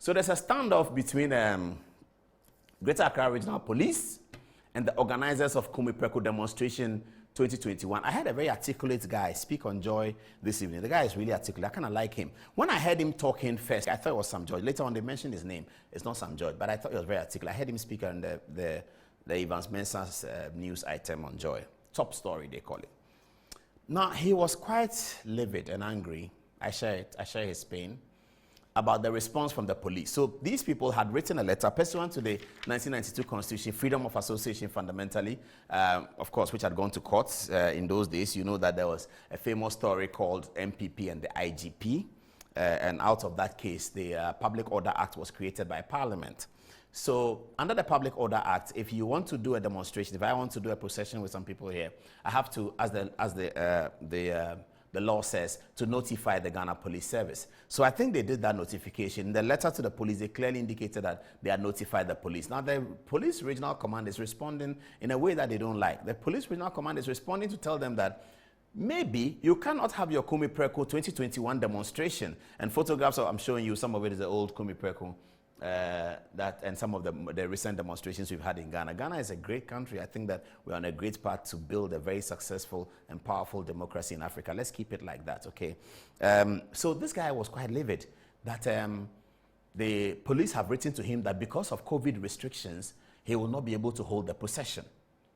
So there's a standoff between Greater Accra Regional Police and the organizers of Kumepreko demonstration 2021. I heard a very articulate guy speak on Joy this evening. The guy is really articulate. I kind of like him. When I heard him talking first, I thought it was Sam George. Later on, they mentioned his name. It's not Sam George, but I thought he was very articulate. I heard him speak on the Evans Mensah's news item on Joy. Top story, they call it. Now, he was quite livid and angry. I share his pain about the response from the police. So these people had written a letter pursuant to the 1992 Constitution, freedom of association fundamentally, of course, which had gone to courts in those days. You know that there was a famous story called MPP and the IGP, and out of that case, the Public Order Act was created by Parliament. So under the Public Order Act, if you want to do a demonstration, if I want to do a procession with some people here, I have to, as the law says, to notify the Ghana Police Service. So I think they did that notification. In the letter to the police, they clearly indicated that they had notified the police. Now, the Police Regional Command is responding in a way that they don't like. The Police Regional Command is responding to tell them that maybe you cannot have your Kumepreko 2021 demonstration. And photographs, I'm showing you, some of it is the old Kumepreko. And some of the recent demonstrations we've had in Ghana. Ghana is a great country. I think that we're on a great path to build a very successful and powerful democracy in Africa. Let's keep it like that, okay? So this guy was quite livid that the police have written to him that because of COVID restrictions, he will not be able to hold the procession.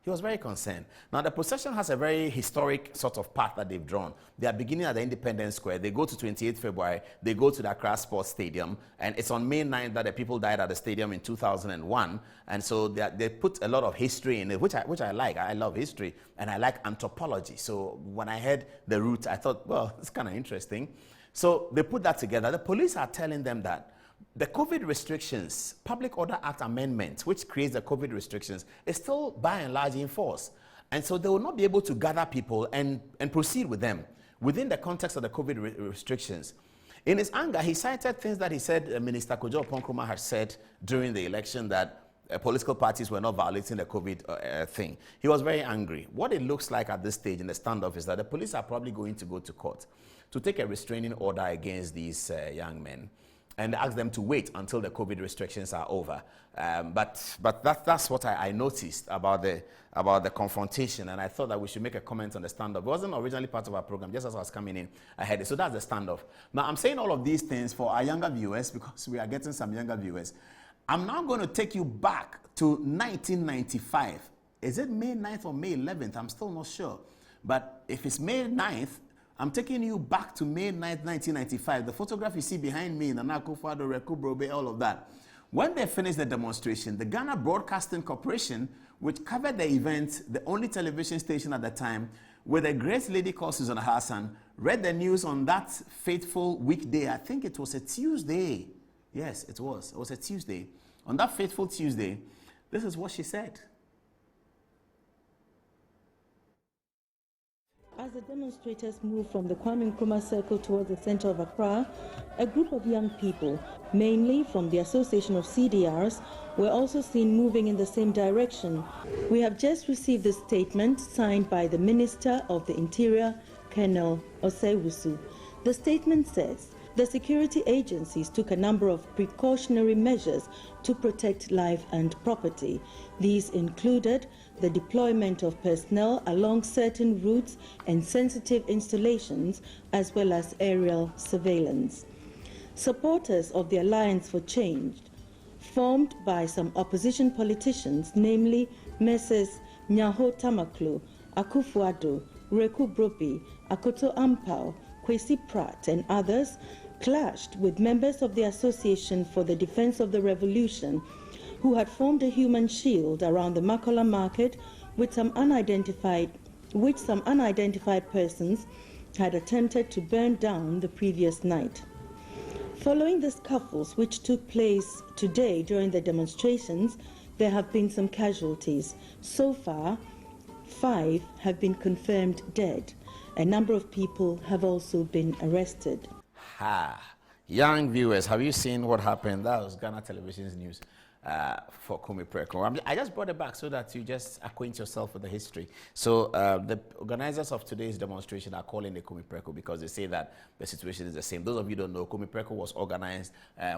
He was very concerned. Now, the procession has a very historic sort of path that they've drawn. They are beginning at the Independence Square. They go to 28th February. They go to the Accra Sports Stadium. And it's on May 9th that the people died at the stadium in 2001. And so they put a lot of history in it, which I like. I love history. And I like anthropology. So when I heard the route, I thought, well, it's kind of interesting. So they put that together. The police are telling them that the COVID restrictions, Public Order Act amendment, which creates the COVID restrictions, is still by and large in force. And so they will not be able to gather people and proceed with them within the context of the COVID restrictions. In his anger, he cited things that he said Minister Kojo Ponkroma had said during the election that political parties were not violating the COVID thing. He was very angry. What it looks like at this stage in the standoff is that the police are probably going to go to court to take a restraining order against these young men and ask them to wait until the COVID restrictions are over. But that's what I noticed about the confrontation, and I thought that we should make a comment on the standoff. It wasn't originally part of our program, just as I was coming in, I had it. So that's the standoff. Now, I'm saying all of these things for our younger viewers because we are getting some younger viewers. I'm now going to take you back to 1995. Is it May 9th or May 11th? I'm still not sure. But if it's May 9th, I'm taking you back to May 9th, 1995. The photograph you see behind me, Nana Akufo-Addo, Reku Brobe, all of that. When they finished the demonstration, the Ghana Broadcasting Corporation, which covered the event, the only television station at the time, with a great lady called Susan Hassan, read the news on that fateful weekday. I think it was a Tuesday. Yes, it was. It was a Tuesday. On that fateful Tuesday, this is what she said. As the demonstrators moved from the Kwame Nkrumah Circle towards the center of Accra, a group of young people, mainly from the Association of CDRs, were also seen moving in the same direction. We have just received a statement signed by the Minister of the Interior, Colonel Osei. The statement says, the security agencies took a number of precautionary measures to protect life and property. These included the deployment of personnel along certain routes and sensitive installations, as well as aerial surveillance. Supporters of the Alliance for Change, formed by some opposition politicians, namely Messrs. Nyaho Tamaklo, Akufo-Addo, Reku Brobe, Akoto Ampao, Kwesi Pratt, and others, clashed with members of the Association for the Defense of the Revolution, who had formed a human shield around the Makola market which some unidentified persons had attempted to burn down the previous night. Following the scuffles which took place today during the demonstrations, there have been some casualties. So far, 5 have been confirmed dead. A number of people have also been arrested. Young viewers, have you seen what happened? That was Ghana Television's news. for Kumepreko. I just brought it back so that you just acquaint yourself with the history. So the organizers of today's demonstration are calling it Kumepreko because they say that the situation is the same. Those of you who don't know, Kumepreko was organized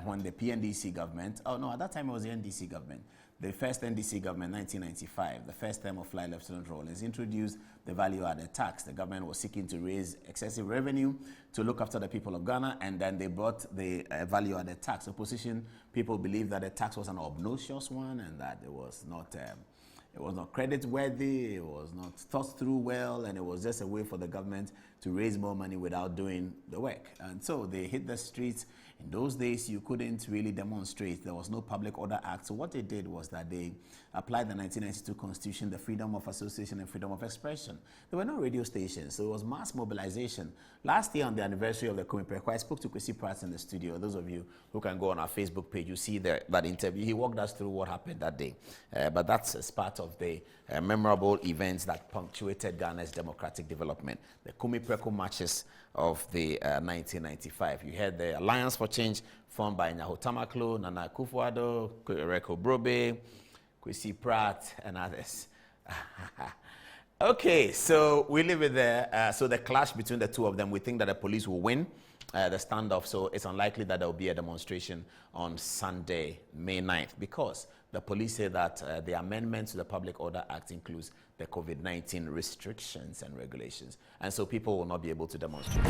when the PNDC government, oh no, at that time it was the NDC government. The first NDC government, 1995, the first term of Flight Lieutenant Rawlings, introduced the value-added tax. The government was seeking to raise excessive revenue to look after the people of Ghana, and then they brought the value-added tax. Opposition people believed that the tax was an obnoxious one and that it was not credit-worthy, it was not thought through well, and it was just a way for the government to raise more money without doing the work. And so they hit the streets. In those days, you couldn't really demonstrate. There was no Public Order Act. So what they did was that they applied the 1992 Constitution, the freedom of association and freedom of expression. There were no radio stations, so it was mass mobilization. Last year, on the anniversary of the Kumepreko, I spoke to Kwesi Pratt in the studio. Those of you who can go on our Facebook page, you see that interview. He walked us through what happened that day. But that's as part of the memorable events that punctuated Ghana's democratic development. The Kumepreko marches of the 1995. You had the Alliance for Change formed by Nyaho Tamaklo, Nana Akufo-Addo, Reko Brobe, Kwesi Pratt, and others. Okay, so we leave it there. So the clash between the two of them, we think that the police will win the standoff, so it's unlikely that there will be a demonstration on Sunday, May 9th, because the police say that the amendment to the Public Order Act includes the COVID-19 restrictions and regulations, and so people will not be able to demonstrate.